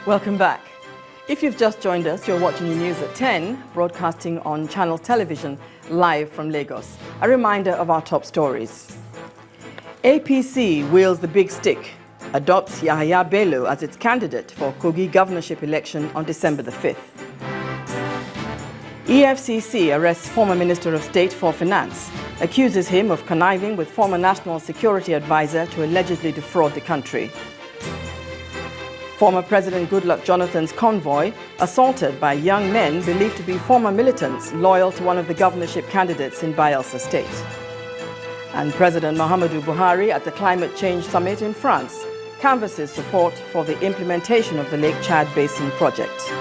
Welcome back. If you've just joined us, you're watching the news at 10, broadcasting on Channels Television, live from Lagos. A reminder of our top stories. APC wields the big stick, adopts Yahaya Bello as its candidate for Kogi governorship election on December the 5th. EFCC arrests former Minister of State for Finance, accuses him of conniving with former National Security Advisor to allegedly defraud the country. Former President Goodluck Jonathan's convoy assaulted by young men believed to be former militants loyal to one of the governorship candidates in Bayelsa State. And President Muhammadu Buhari at the Climate Change Summit in France canvasses support for the implementation of the Lake Chad Basin project.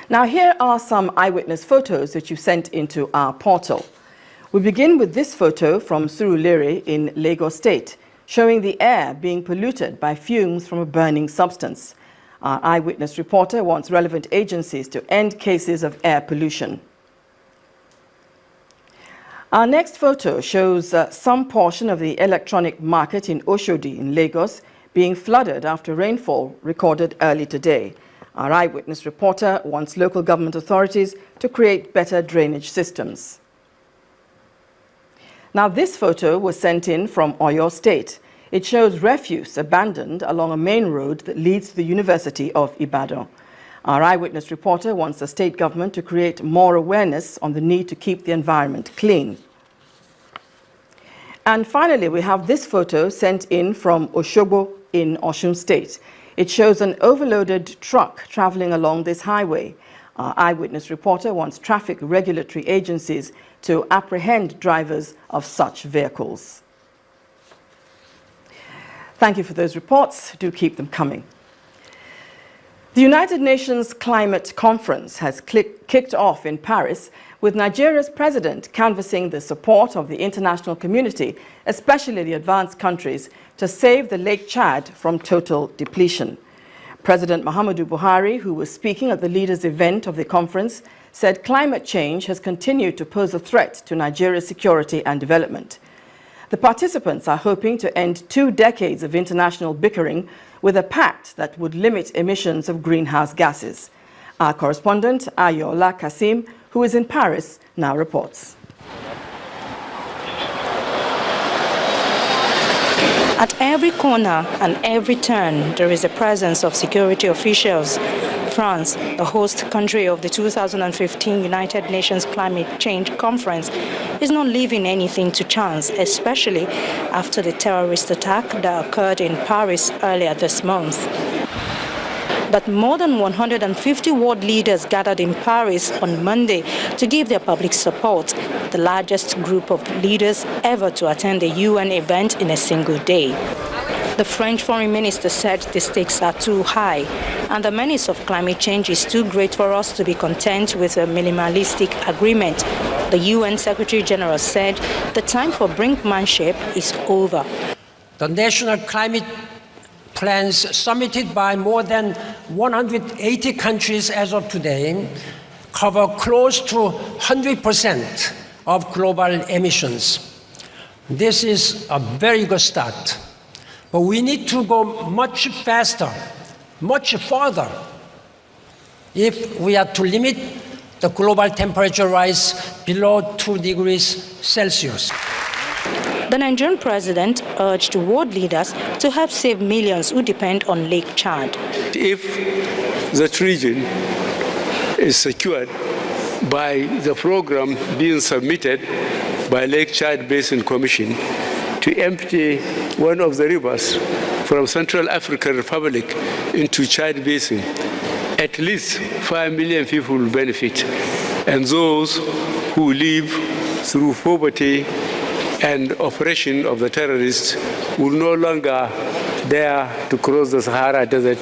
Now, here are some eyewitness photos that you sent into our portal. We begin with this photo from Surulere in Lagos State, showing the air being polluted by fumes from a burning substance. Our eyewitness reporter wants relevant agencies to end cases of air pollution. Our next photo shows some portion of the electronic market in Oshodi in Lagos being flooded after rainfall recorded early today. Our eyewitness reporter wants local government authorities to create better drainage systems. Now, this photo was sent in from Oyo State. It shows refuse abandoned along a main road that leads to the University of Ibadan. Our eyewitness reporter wants the state government to create more awareness on the need to keep the environment clean. And finally, we have this photo sent in from Oshogbo in Osun State. It shows an overloaded truck traveling along this highway. Our eyewitness reporter wants traffic regulatory agencies to apprehend drivers of such vehicles. Thank you for those reports. Do keep them coming. The United Nations Climate Conference has kicked off in Paris, with Nigeria's president canvassing the support of the international community, especially the advanced countries, to save the Lake Chad from total depletion. President Muhammadu Buhari, who was speaking at the leaders' event of the conference, said climate change has continued to pose a threat to Nigeria's security and development. The participants are hoping to end 2 decades of international bickering with a pact that would limit emissions of greenhouse gases. Our correspondent, Ayola Kasim, who is in Paris, now reports. At every corner and every turn, there is a presence of security officials. France, the host country of the 2015 United Nations Climate Change Conference, is not leaving anything to chance, especially after the terrorist attack that occurred in Paris earlier this month. But more than 150 world leaders gathered in Paris on Monday to give their public support, the largest group of leaders ever to attend a UN event in a single day. The French foreign minister said the stakes are too high, and the menace of climate change is too great for us to be content with a minimalistic agreement. The UN Secretary General said the time for brinkmanship is over. The national climate plans submitted by more than 180 countries as of today cover close to 100% of global emissions. This is a very good start, but we need to go much faster, much further, if we are to limit the global temperature rise below 2 degrees Celsius. The Nigerian president urged world leaders to help save millions who depend on Lake Chad. If that region is secured by the program being submitted by Lake Chad Basin Commission to empty one of the rivers from Central African Republic into Chad Basin, at least 5 million people will benefit, and those who live through poverty and oppression of the terrorists will no longer dare to cross the Sahara Desert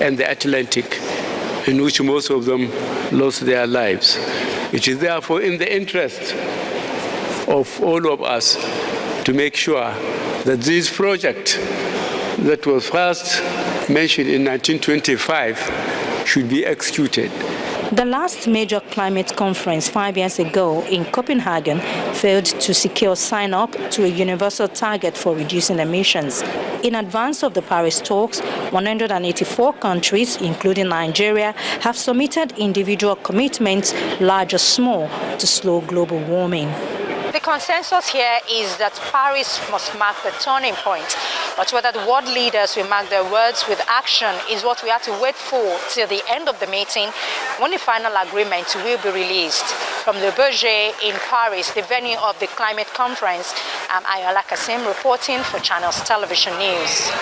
and the Atlantic, in which most of them lost their lives. It is therefore in the interest of all of us to make sure that this project that was first mentioned in 1925 should be executed. The last major climate conference 5 years ago in Copenhagen failed to secure sign-up to a universal target for reducing emissions. In advance of the Paris talks, 184 countries, including Nigeria, have submitted individual commitments, large or small, to slow global warming. The consensus here is that Paris must mark the turning point, but whether the world leaders will mark their words with action is what we have to wait for till the end of the meeting, when the final agreement will be released. From Le Bourget in Paris, the venue of the climate conference, I'm Ayola Kasim reporting for Channels Television News.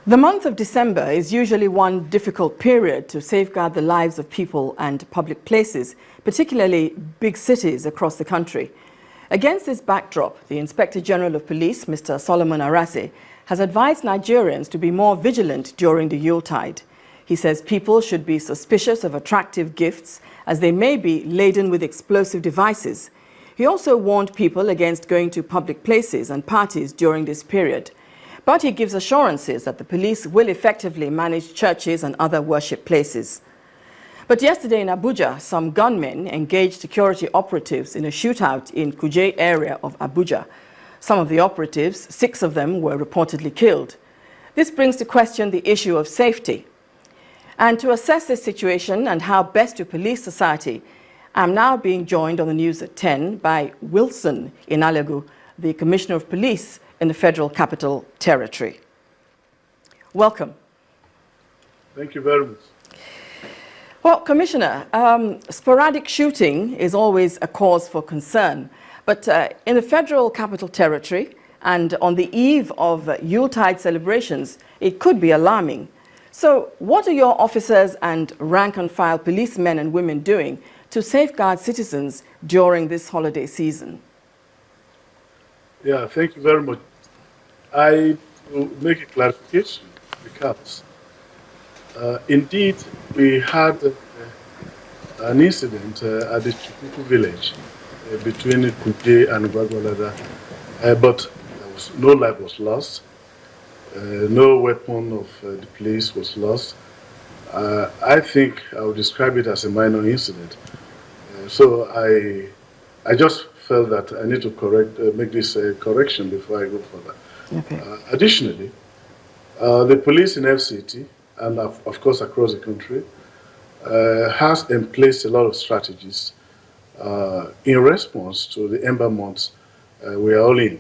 The month of December is usually one difficult period to safeguard the lives of people and public places, particularly big cities across the country. Against this backdrop, the Inspector General of Police, Mr. Solomon Arase, has advised Nigerians to be more vigilant during the Yuletide. He says people should be suspicious of attractive gifts as they may be laden with explosive devices. He also warned people against going to public places and parties during this period. But he gives assurances that the police will effectively manage churches and other worship places. But yesterday in Abuja, some gunmen engaged security operatives in a shootout in Kuje area of Abuja. Some of the operatives, 6 of them, were reportedly killed. This brings to question the issue of safety. And to assess this situation and how best to police society, I'm now being joined on the news at 10 by Wilson Inalegu, the Commissioner of Police in the Federal Capital Territory. Welcome. Thank you very much. Well, Commissioner, sporadic shooting is always a cause for concern, but in the Federal Capital Territory and on the eve of Yuletide celebrations, it could be alarming. So what are your officers and rank-and-file policemen and women doing to safeguard citizens during this holiday season? Yeah, thank you very much. I will make a clarification because indeed we had an incident at the Chukuku village between Kuje and Gwagwalada, but no life was lost. No weapon of the police was lost. I think I would describe it as a minor incident. So I just felt that I need to make this correction before I go further. Okay. Additionally, the police in FCT and of course across the country has in place a lot of strategies in response to the Ember months we are all in.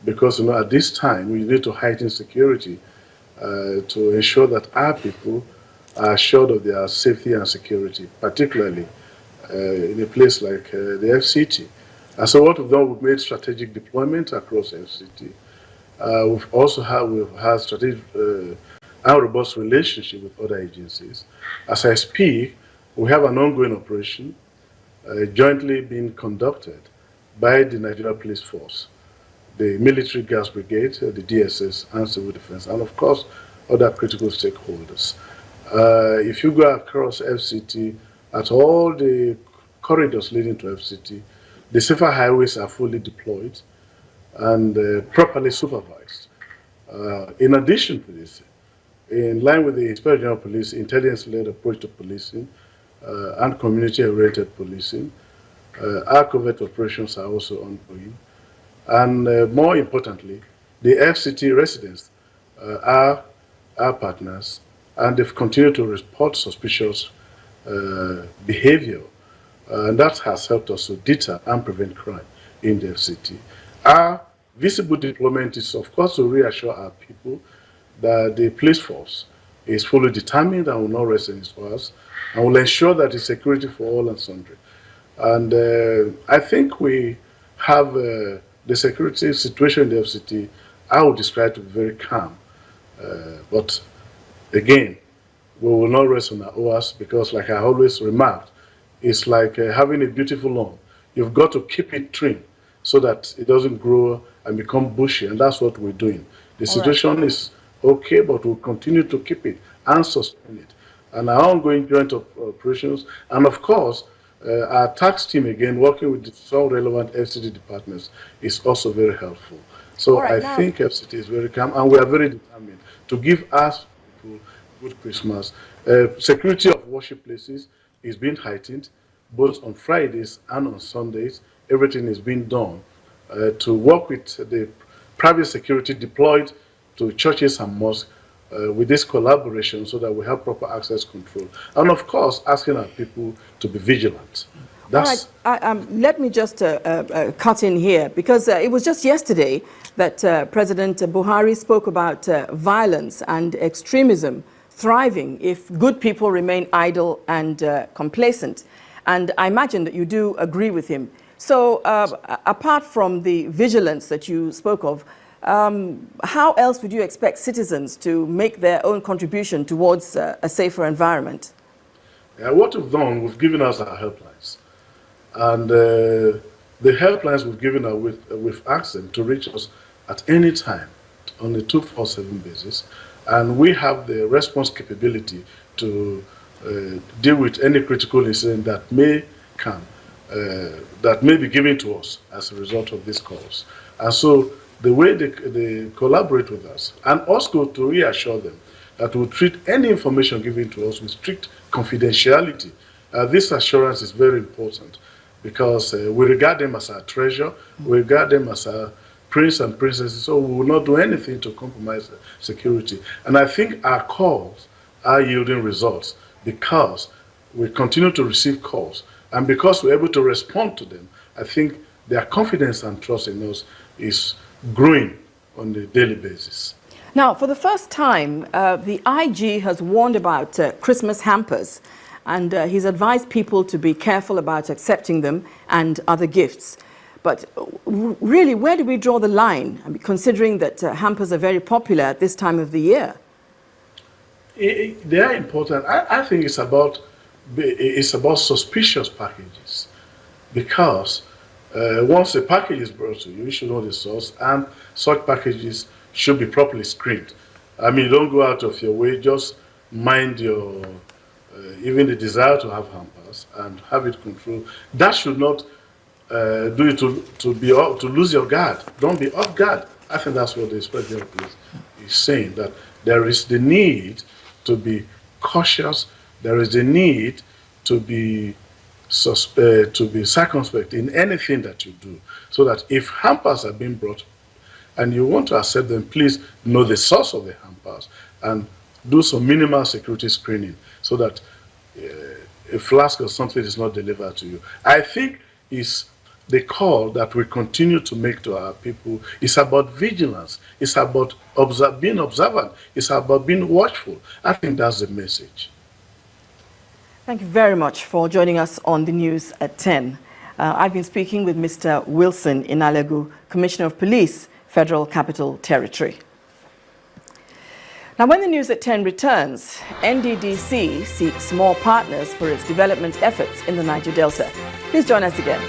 Because at this time we need to heighten security to ensure that our people are assured of their safety and security, particularly in a place like the FCT. And so what we've done, we've made strategic deployment across FCT. We've had strategic and robust relationship with other agencies. As I speak, we have an ongoing operation jointly being conducted by the Nigerian Police Force, the Military Gas Brigade, the DSS, and Civil Defense, and of course, other critical stakeholders. If you go across FCT, at all the corridors leading to FCT, the safer highways are fully deployed and properly supervised. In addition to this, in line with the Inspector General of Police intelligence-led approach to policing and community-oriented policing, our covert operations are also ongoing. And more importantly, the FCT residents are our partners, and they've continued to report suspicious behavior. And that has helped us to deter and prevent crime in the FCT. Our visible deployment is, of course, to reassure our people that the police force is fully determined and will not rest on its laurels, and will ensure that it's security for all and sundry. And I think we have the security situation in the FCT, I would describe to be very calm. But again, we will not rest on our oars because, like I always remarked, it's like having a beautiful lawn. You've got to keep it trim so that it doesn't grow and become bushy, and that's what we're doing. The situation is okay, but we'll continue to keep it and sustain it. And our ongoing joint operations, and of course, our tax team, again, working with some relevant FCT departments, is also very helpful. So I think FCT is very calm, and we are very determined to give us people good Christmas. Security of worship places is being heightened, both on Fridays and on Sundays. Everything is being done to work with the private security deployed to churches and mosques with this collaboration so that we have proper access control. And of course, asking our people to be vigilant. That's all right, let me just cut in here, because it was just yesterday that President Buhari spoke about violence and extremism thriving if good people remain idle and complacent. And I imagine that you do agree with him. So apart from the vigilance that you spoke of, how else would you expect citizens to make their own contribution towards a safer environment? What we've done, we've given us our helplines. And the helplines we've given out, we've asked them to reach us at any time on a 24/7 basis. And we have the response capability to deal with any critical incident that may come, that may be given to us as a result of these calls. And so the way they collaborate with us, and also to reassure them that we'll treat any information given to us with strict confidentiality. This assurance is very important, because we regard them as our treasure, we regard them as our prince and princesses, so we will not do anything to compromise security. And I think our calls are yielding results because we continue to receive calls. And because we're able to respond to them, I think their confidence and trust in us is growing on a daily basis. Now, for the first time, the IG has warned about Christmas hampers, and he's advised people to be careful about accepting them and other gifts. But really, where do we draw the line, considering that hampers are very popular at this time of the year? They are important. I think it's about suspicious packages, because once a package is brought to you, you should know the source, and such packages should be properly screened. I mean, don't go out of your way, just mind your even the desire to have hampers and have it controlled. That should not do it to lose your guard. Don't be off guard. I think that's what the Inspector General is saying, that there is the need to be cautious. There is the need to be circumspect in anything that you do, so that if hampers are being brought and you want to accept them, please know the source of the hampers and do some minimal security screening so that a flask or something is not delivered to you. I think it's the call that we continue to make to our people. It's about vigilance. It's about being observant. It's about being watchful. I think that's the message. Thank you very much for joining us on the news at 10. I've been speaking with Mr. Wilson Inalegu, Commissioner of Police, Federal Capital Territory. Now, when the news at 10 returns, NDDC seeks more partners for its development efforts in the Niger Delta. Please join us again.